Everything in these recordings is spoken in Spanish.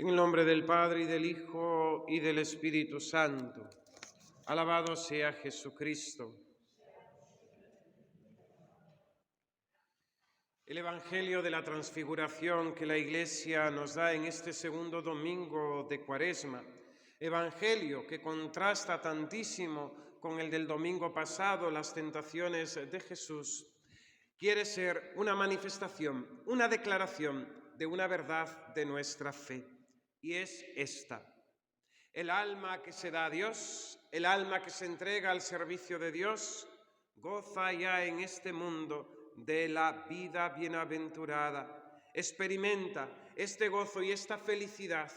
En el nombre del Padre, y del Hijo, y del Espíritu Santo. Alabado sea Jesucristo. El Evangelio de la Transfiguración que la Iglesia nos da en este segundo domingo de Cuaresma, Evangelio que contrasta tantísimo con el del domingo pasado, las tentaciones de Jesús, quiere ser una manifestación, una declaración de una verdad de nuestra fe. Y es esta: el alma que se da a Dios, el alma que se entrega al servicio de Dios, goza ya en este mundo de la vida bienaventurada. Experimenta este gozo y esta felicidad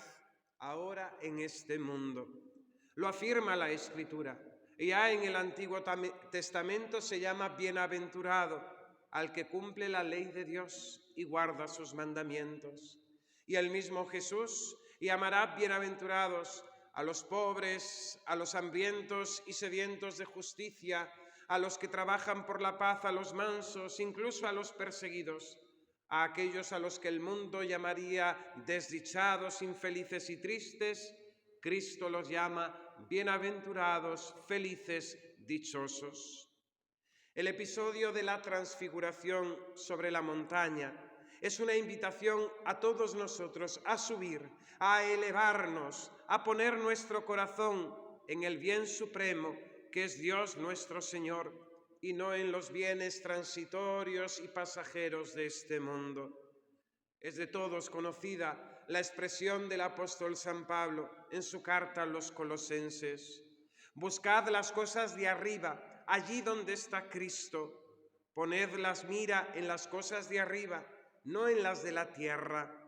ahora en este mundo. Lo afirma la Escritura. Ya en el Antiguo Testamento se llama bienaventurado al que cumple la ley de Dios y guarda sus mandamientos. Y el mismo Jesús llamará bienaventurados a los pobres, a los hambrientos y sedientos de justicia, a los que trabajan por la paz, a los mansos, incluso a los perseguidos, a aquellos a los que el mundo llamaría desdichados, infelices y tristes. Cristo los llama bienaventurados, felices, dichosos. El episodio de la Transfiguración sobre la montaña es una invitación a todos nosotros a subir, a elevarnos, a poner nuestro corazón en el bien supremo que es Dios nuestro Señor y no en los bienes transitorios y pasajeros de este mundo. Es de todos conocida la expresión del apóstol San Pablo en su carta a los Colosenses: buscad las cosas de arriba, allí donde está Cristo. Poned las mira en las cosas de arriba, no en las de la tierra.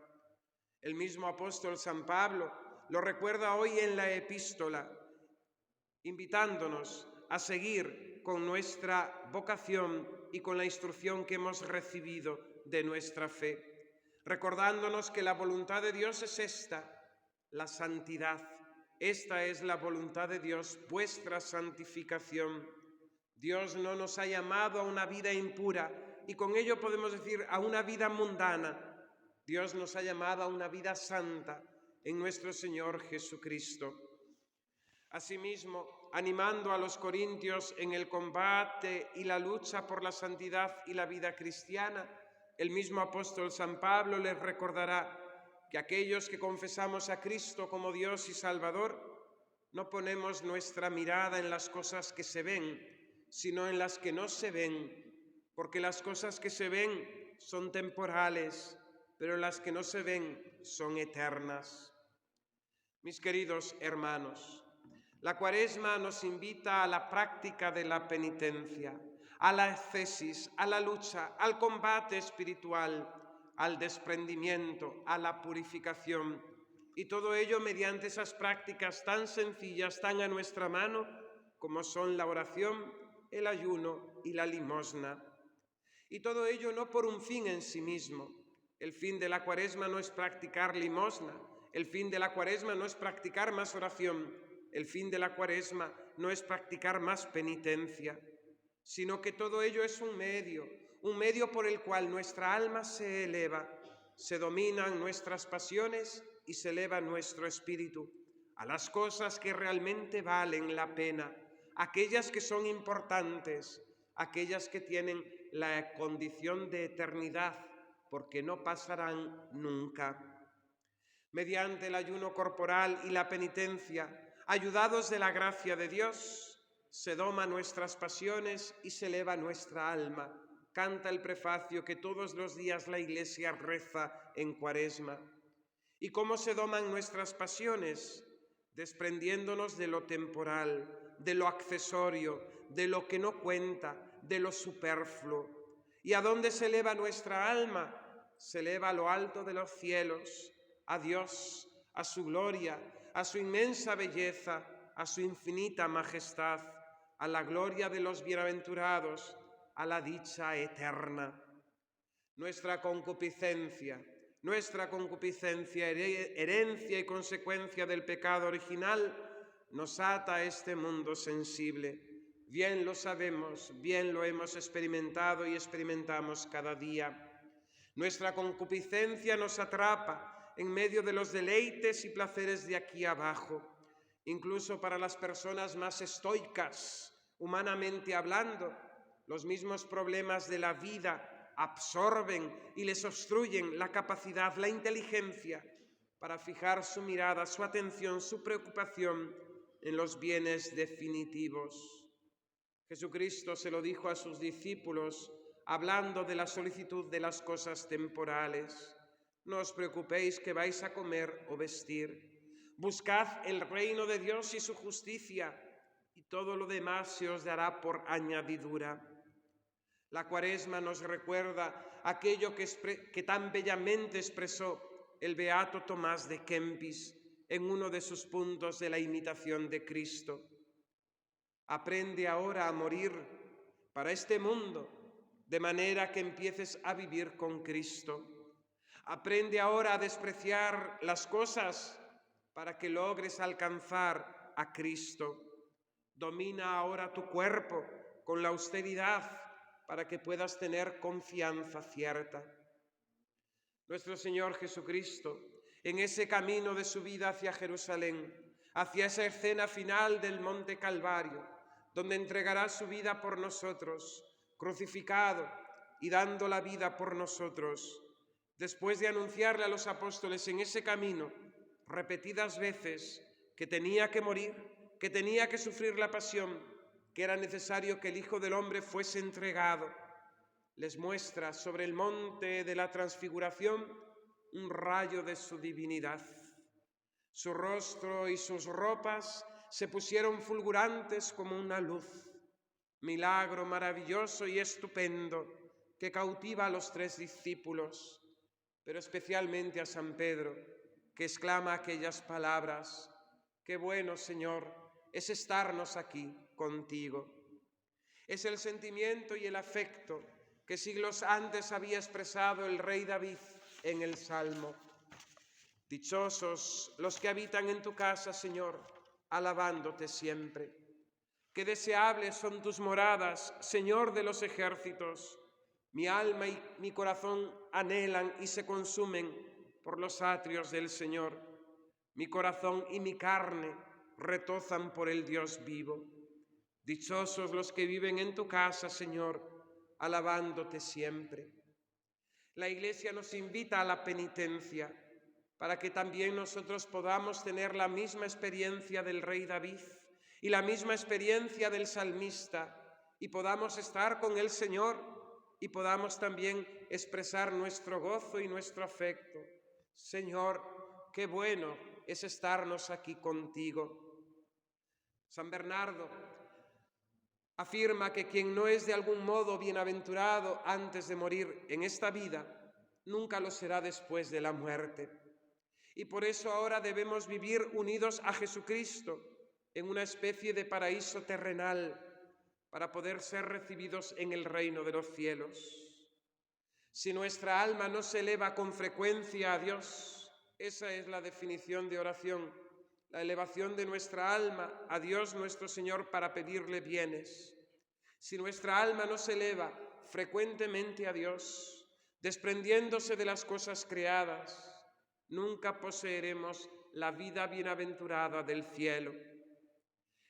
El mismo apóstol San Pablo lo recuerda hoy en la epístola, invitándonos a seguir con nuestra vocación y con la instrucción que hemos recibido de nuestra fe, recordándonos que la voluntad de Dios es esta, la santidad. Esta es la voluntad de Dios, vuestra santificación. Dios no nos ha llamado a una vida impura y con ello podemos decir a una vida mundana. Dios nos ha llamado a una vida santa en nuestro Señor Jesucristo. Asimismo, animando a los corintios en el combate y la lucha por la santidad y la vida cristiana, el mismo apóstol San Pablo les recordará que aquellos que confesamos a Cristo como Dios y Salvador, no ponemos nuestra mirada en las cosas que se ven, sino en las que no se ven, porque las cosas que se ven son temporales, pero las que no se ven son eternas. Mis queridos hermanos, la Cuaresma nos invita a la práctica de la penitencia, a la ascesis, a la lucha, al combate espiritual, al desprendimiento, a la purificación, y todo ello mediante esas prácticas tan sencillas, tan a nuestra mano, como son la oración, el ayuno y la limosna. Y todo ello no por un fin en sí mismo. El fin de la Cuaresma no es practicar limosna, el fin de la Cuaresma no es practicar más oración, el fin de la Cuaresma no es practicar más penitencia, sino que todo ello es un medio por el cual nuestra alma se eleva, se dominan nuestras pasiones y se eleva nuestro espíritu a las cosas que realmente valen la pena, aquellas que son importantes, aquellas que tienen la condición de eternidad, porque no pasarán nunca. Mediante el ayuno corporal y la penitencia, ayudados de la gracia de Dios, se doma nuestras pasiones y se eleva nuestra alma. Canta el prefacio que todos los días la Iglesia reza en Cuaresma. ¿Y cómo se doman nuestras pasiones? Desprendiéndonos de lo temporal, de lo accesorio, de lo que no cuenta, de lo superfluo. ¿Y a dónde se eleva nuestra alma? Se eleva a lo alto de los cielos, a Dios, a su gloria, a su inmensa belleza, a su infinita majestad, a la gloria de los bienaventurados, a la dicha eterna. Nuestra concupiscencia, herencia y consecuencia del pecado original, nos ata a este mundo sensible. Bien lo sabemos, bien lo hemos experimentado y experimentamos cada día. Nuestra concupiscencia nos atrapa en medio de los deleites y placeres de aquí abajo. Incluso para las personas más estoicas, humanamente hablando, los mismos problemas de la vida absorben y les obstruyen la capacidad, la inteligencia para fijar su mirada, su atención, su preocupación en los bienes definitivos. Jesucristo se lo dijo a sus discípulos hablando de la solicitud de las cosas temporales. No os preocupéis que vais a comer o vestir. Buscad el reino de Dios y su justicia, y todo lo demás se os dará por añadidura. La Cuaresma nos recuerda aquello que tan bellamente expresó el beato Tomás de Kempis en uno de sus puntos de la imitación de Cristo. Aprende ahora a morir para este mundo, de manera que empieces a vivir con Cristo. Aprende ahora a despreciar las cosas para que logres alcanzar a Cristo. Domina ahora tu cuerpo con la austeridad para que puedas tener confianza cierta. Nuestro Señor Jesucristo, en ese camino de su vida hacia Jerusalén, hacia esa escena final del Monte Calvario, donde entregará su vida por nosotros, crucificado y dando la vida por nosotros, después de anunciarle a los apóstoles en ese camino repetidas veces que tenía que morir, que tenía que sufrir la pasión, que era necesario que el Hijo del Hombre fuese entregado, les muestra sobre el monte de la transfiguración un rayo de su divinidad. Su rostro y sus ropas se pusieron fulgurantes como una luz, milagro maravilloso y estupendo que cautiva a los 3 discípulos, pero especialmente a San Pedro, que exclama aquellas palabras: «Qué bueno, Señor, es estarnos aquí contigo». Es el sentimiento y el afecto que siglos antes había expresado el rey David en el Salmo. Dichosos los que habitan en tu casa, Señor, alabándote siempre. Qué deseables son tus moradas, Señor de los ejércitos. Mi alma y mi corazón anhelan y se consumen por los atrios del Señor. Mi corazón y mi carne retozan por el Dios vivo. Dichosos los que viven en tu casa, Señor, alabándote siempre. La Iglesia nos invita a la penitencia para que también nosotros podamos tener la misma experiencia del rey David y la misma experiencia del salmista y podamos estar con el Señor y podamos también expresar nuestro gozo y nuestro afecto. Señor, qué bueno es estarnos aquí contigo. San Bernardo afirma que quien no es de algún modo bienaventurado antes de morir en esta vida, nunca lo será después de la muerte. Y por eso ahora debemos vivir unidos a Jesucristo en una especie de paraíso terrenal para poder ser recibidos en el reino de los cielos. Si nuestra alma no se eleva con frecuencia a Dios, esa es la definición de oración, la elevación de nuestra alma a Dios nuestro Señor para pedirle bienes. Si nuestra alma no se eleva frecuentemente a Dios, desprendiéndose de las cosas creadas, nunca poseeremos la vida bienaventurada del cielo.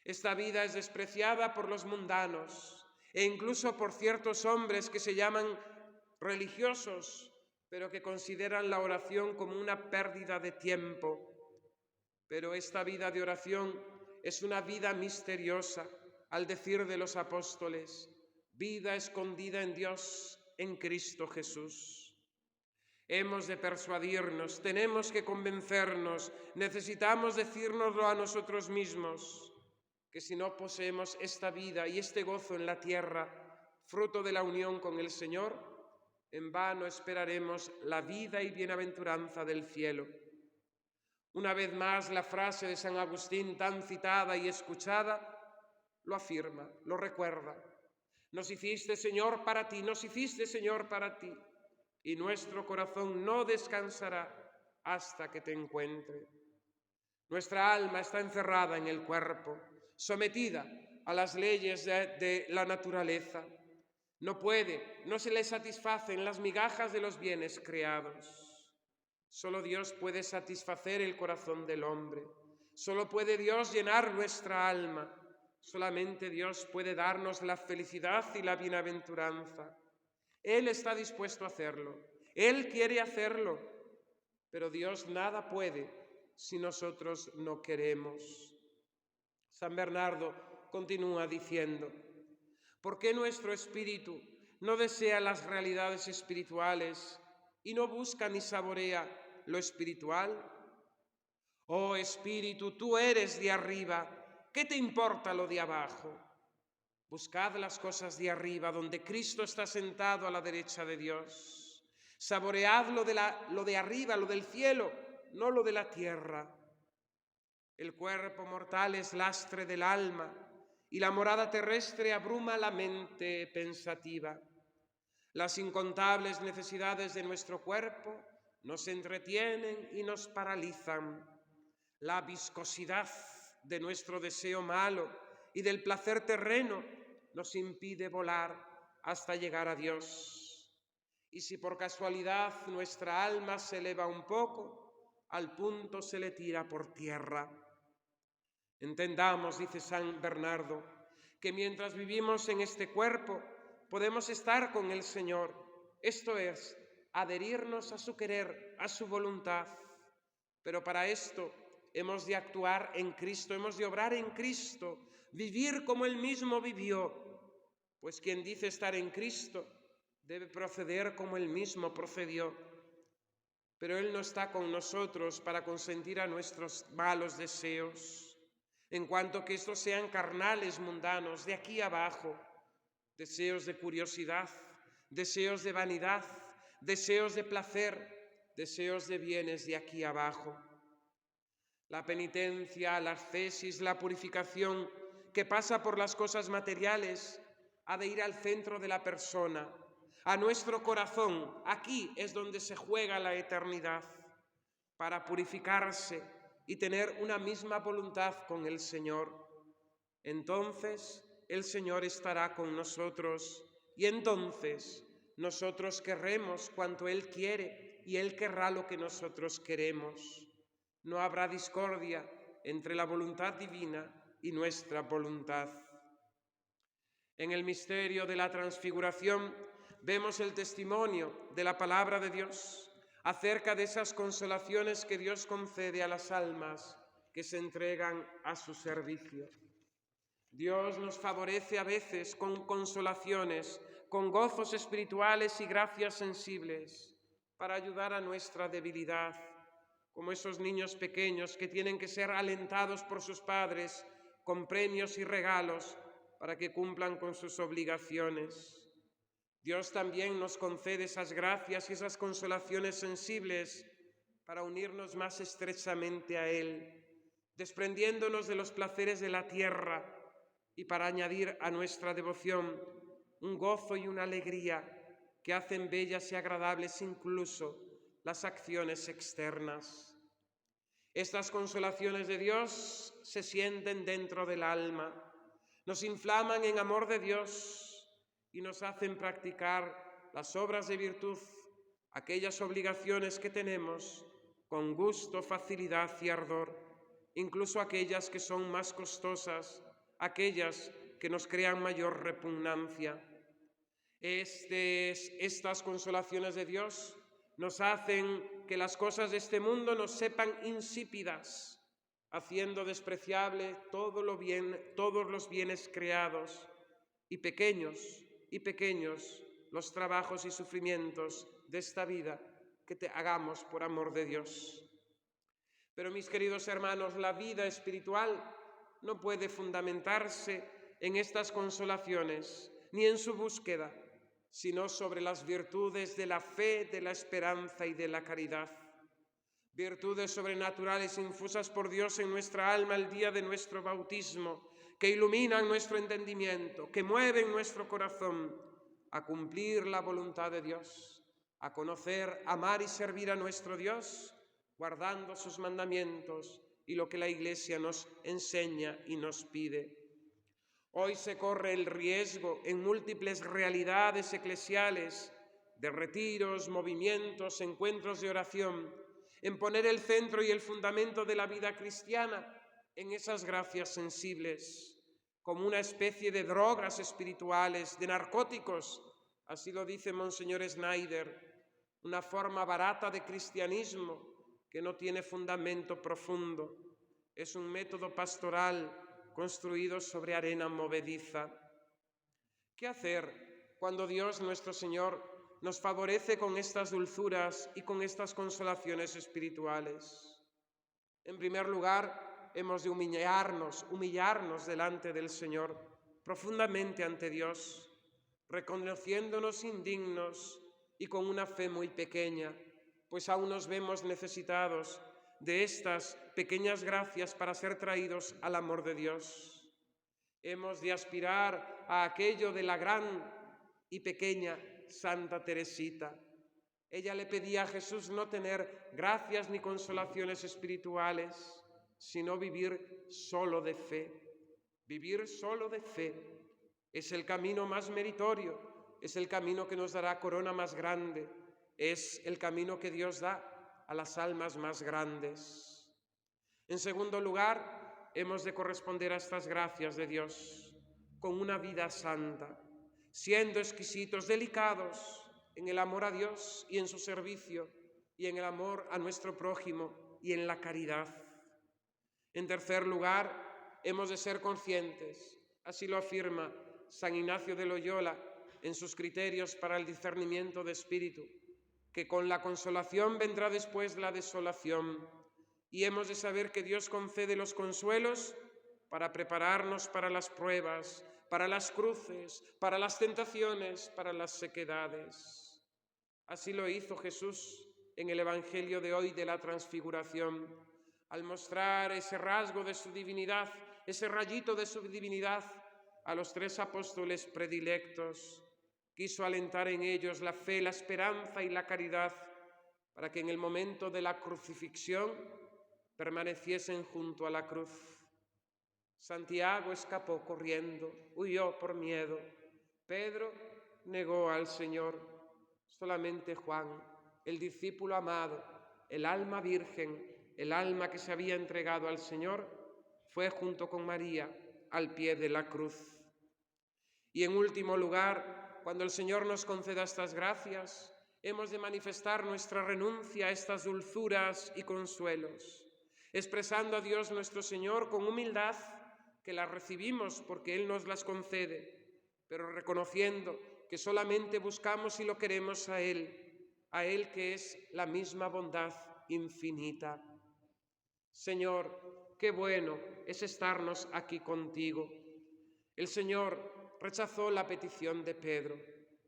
Esta vida es despreciada por los mundanos e incluso por ciertos hombres que se llaman religiosos, pero que consideran la oración como una pérdida de tiempo. Pero esta vida de oración es una vida misteriosa, al decir de los apóstoles, vida escondida en Dios, en Cristo Jesús. Hemos de persuadirnos, tenemos que convencernos, necesitamos decírnoslo a nosotros mismos, que si no poseemos esta vida y este gozo en la tierra, fruto de la unión con el Señor, en vano esperaremos la vida y bienaventuranza del cielo. Una vez más, la frase de San Agustín, tan citada y escuchada, lo afirma, lo recuerda. Nos hiciste, Señor, para ti, nos hiciste, Señor, para ti, y nuestro corazón no descansará hasta que te encuentre. Nuestra alma está encerrada en el cuerpo, sometida a las leyes de la naturaleza. No puede, no se le satisfacen las migajas de los bienes creados. Solo Dios puede satisfacer el corazón del hombre. Solo puede Dios llenar nuestra alma. Solamente Dios puede darnos la felicidad y la bienaventuranza. Él está dispuesto a hacerlo. Él quiere hacerlo. Pero Dios nada puede si nosotros no queremos. San Bernardo continúa diciendo: ¿por qué nuestro espíritu no desea las realidades espirituales y no busca ni saborea lo espiritual? Oh espíritu, tú eres de arriba, ¿qué te importa lo de abajo? Buscad las cosas de arriba, donde Cristo está sentado a la derecha de Dios. Saboread lo de arriba, lo del cielo, no lo de la tierra. El cuerpo mortal es lastre del alma y la morada terrestre abruma la mente pensativa. Las incontables necesidades de nuestro cuerpo nos entretienen y nos paralizan. La viscosidad de nuestro deseo malo y del placer terreno nos impide volar hasta llegar a Dios. Y si por casualidad nuestra alma se eleva un poco, al punto se le tira por tierra. Entendamos, dice San Bernardo, que mientras vivimos en este cuerpo podemos estar con el Señor, esto es, adherirnos a su querer, a su voluntad. Pero para esto hemos de actuar en Cristo, hemos de obrar en Cristo, vivir como Él mismo vivió, pues quien dice estar en Cristo debe proceder como Él mismo procedió. Pero Él no está con nosotros para consentir a nuestros malos deseos, en cuanto que estos sean carnales, mundanos, de aquí abajo, deseos de curiosidad, deseos de vanidad, deseos de placer, deseos de bienes de aquí abajo. La penitencia, la ascesis, la purificación que pasa por las cosas materiales ha de ir al centro de la persona, a nuestro corazón. Aquí es donde se juega la eternidad, para purificarse y tener una misma voluntad con el Señor. Entonces el Señor estará con nosotros y entonces nosotros querremos cuanto Él quiere y Él querrá lo que nosotros queremos. No habrá discordia entre la voluntad divina y nuestra voluntad. En el misterio de la transfiguración vemos el testimonio de la palabra de Dios acerca de esas consolaciones que Dios concede a las almas que se entregan a su servicio. Dios nos favorece a veces con consolaciones, con gozos espirituales y gracias sensibles para ayudar a nuestra debilidad, como esos niños pequeños que tienen que ser alentados por sus padres con premios y regalos para que cumplan con sus obligaciones. Dios también nos concede esas gracias y esas consolaciones sensibles para unirnos más estrechamente a Él, desprendiéndonos de los placeres de la tierra y para añadir a nuestra devoción un gozo y una alegría que hacen bellas y agradables incluso las acciones externas. Estas consolaciones de Dios se sienten dentro del alma, nos inflaman en amor de Dios y nos hacen practicar las obras de virtud, aquellas obligaciones que tenemos con gusto, facilidad y ardor, incluso aquellas que son más costosas, aquellas que nos crean mayor repugnancia. Estas consolaciones de Dios nos hacen que las cosas de este mundo nos sepan insípidas, haciendo despreciable todos los bienes creados, y pequeños los trabajos y sufrimientos de esta vida que hagamos por amor de Dios. Pero mis queridos hermanos, la vida espiritual no puede fundamentarse en estas consolaciones ni en su búsqueda, sino sobre las virtudes de la fe, de la esperanza y de la caridad. Virtudes sobrenaturales infusas por Dios en nuestra alma el día de nuestro bautismo, que iluminan nuestro entendimiento, que mueven nuestro corazón a cumplir la voluntad de Dios, a conocer, amar y servir a nuestro Dios, guardando sus mandamientos y lo que la Iglesia nos enseña y nos pide. Hoy se corre el riesgo en múltiples realidades eclesiales, de retiros, movimientos, encuentros de oración, en poner el centro y el fundamento de la vida cristiana en esas gracias sensibles, como una especie de drogas espirituales, de narcóticos, así lo dice Monseñor Schneider, una forma barata de cristianismo que no tiene fundamento profundo. Es un método pastoral construido sobre arena movediza. ¿Qué hacer cuando Dios nuestro Señor nos favorece con estas dulzuras y con estas consolaciones espirituales? En primer lugar, hemos de humillarnos delante del Señor, profundamente ante Dios, reconociéndonos indignos y con una fe muy pequeña, pues aún nos vemos necesitados de estas pequeñas gracias para ser traídos al amor de Dios. Hemos de aspirar a aquello de la gran y pequeña Santa Teresita. Ella le pedía a Jesús no tener gracias ni consolaciones espirituales, sino vivir solo de fe. Vivir solo de fe es el camino más meritorio, es el camino que nos dará corona más grande, es el camino que Dios da a las almas más grandes. En segundo lugar, hemos de corresponder a estas gracias de Dios con una vida santa, siendo exquisitos, delicados en el amor a Dios y en su servicio, y en el amor a nuestro prójimo y en la caridad. En tercer lugar, hemos de ser conscientes, así lo afirma San Ignacio de Loyola en sus criterios para el discernimiento de espíritu, que con la consolación vendrá después la desolación, y hemos de saber que Dios concede los consuelos para prepararnos para las pruebas, para las cruces, para las tentaciones, para las sequedades. Así lo hizo Jesús en el Evangelio de hoy de la Transfiguración, al mostrar ese rasgo de su divinidad, ese rayito de su divinidad a los 3 apóstoles predilectos. Quiso alentar en ellos la fe, la esperanza y la caridad, para que en el momento de la crucifixión permaneciesen junto a la cruz. Santiago escapó corriendo, huyó por miedo. Pedro negó al Señor. Solamente Juan, el discípulo amado, el alma virgen, el alma que se había entregado al Señor, fue junto con María al pie de la cruz. Y en último lugar, cuando el Señor nos conceda estas gracias, hemos de manifestar nuestra renuncia a estas dulzuras y consuelos, expresando a Dios nuestro Señor con humildad que las recibimos porque Él nos las concede, pero reconociendo que solamente buscamos y lo queremos a Él que es la misma bondad infinita. Señor, qué bueno es estarnos aquí contigo. El Señor rechazó la petición de Pedro.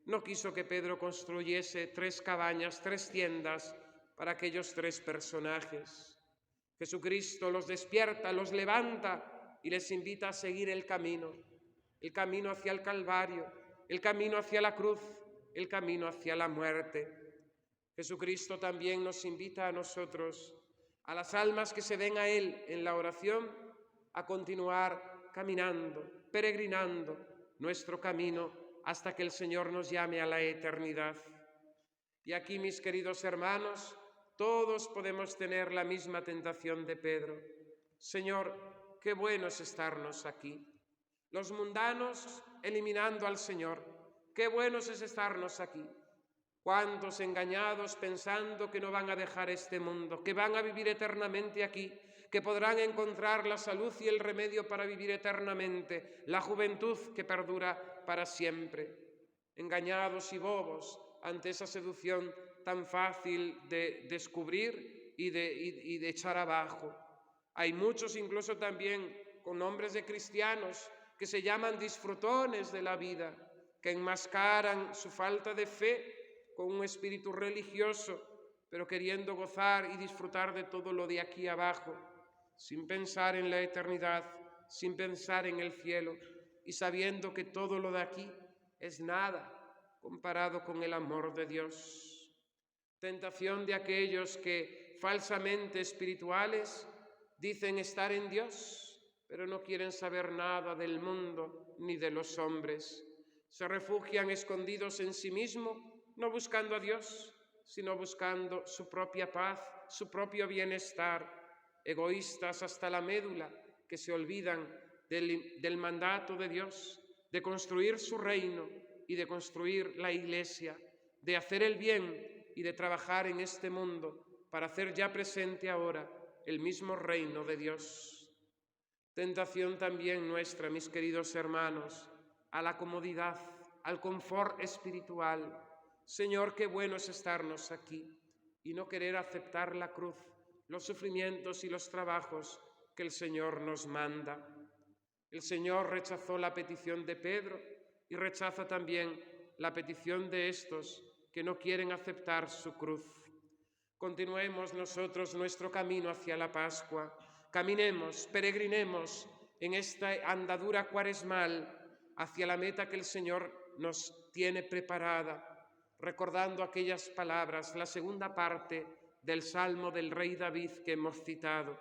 No quiso que Pedro construyese 3 cabañas, 3 tiendas para aquellos 3 personajes. Jesucristo los despierta, los levanta y les invita a seguir el camino hacia el Calvario, el camino hacia la cruz, el camino hacia la muerte. Jesucristo también nos invita a nosotros, a las almas que se den a Él en la oración, a continuar caminando, peregrinando nuestro camino hasta que el Señor nos llame a la eternidad. Y aquí, mis queridos hermanos, todos podemos tener la misma tentación de Pedro. Señor, qué bueno es estarnos aquí. Los mundanos eliminando al Señor, qué bueno es estarnos aquí. Cuántos engañados pensando que no van a dejar este mundo, que van a vivir eternamente aquí, que podrán encontrar la salud y el remedio para vivir eternamente, la juventud que perdura para siempre. Engañados y bobos ante esa seducción tan fácil de descubrir y de echar abajo. Hay muchos incluso también con nombres de cristianos que se llaman disfrutones de la vida, que enmascaran su falta de fe con un espíritu religioso, pero queriendo gozar y disfrutar de todo lo de aquí abajo, sin pensar en la eternidad, sin pensar en el cielo, y sabiendo que todo lo de aquí es nada comparado con el amor de Dios. Tentación de aquellos que, falsamente espirituales, dicen estar en Dios, pero no quieren saber nada del mundo ni de los hombres. Se refugian escondidos en sí mismos, no buscando a Dios, sino buscando su propia paz, su propio bienestar, egoístas hasta la médula, que se olvidan del mandato de Dios, de construir su reino y de construir la Iglesia, de hacer el bien y de trabajar en este mundo para hacer ya presente ahora el mismo reino de Dios. Tentación también nuestra, mis queridos hermanos, a la comodidad, al confort espiritual. Señor, qué bueno es estarnos aquí y no querer aceptar la cruz, los sufrimientos y los trabajos que el Señor nos manda. El Señor rechazó la petición de Pedro y rechaza también la petición de estos que no quieren aceptar su cruz. Continuemos nosotros nuestro camino hacia la Pascua. Caminemos, peregrinemos en esta andadura cuaresmal hacia la meta que el Señor nos tiene preparada, recordando aquellas palabras, la segunda parte del Salmo del rey David que hemos citado.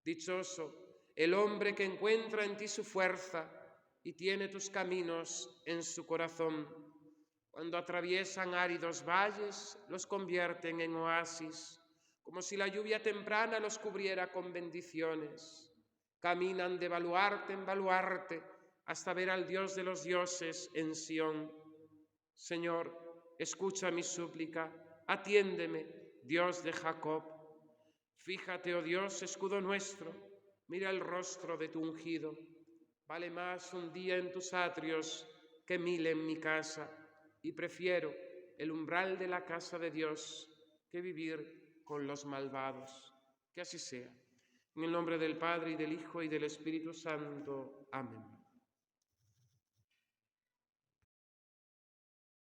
Dichoso el hombre que encuentra en ti su fuerza y tiene tus caminos en su corazón. Cuando atraviesan áridos valles, los convierten en oasis, como si la lluvia temprana los cubriera con bendiciones. Caminan de baluarte en baluarte hasta ver al Dios de los dioses en Sión. Señor, escucha mi súplica, atiéndeme, Dios de Jacob. Fíjate, oh Dios, escudo nuestro, mira el rostro de tu ungido. Vale más un día en tus atrios que 1000 en mi casa, y prefiero el umbral de la casa de Dios que vivir con los malvados. Que así sea. En el nombre del Padre, y del Hijo, y del Espíritu Santo. Amén.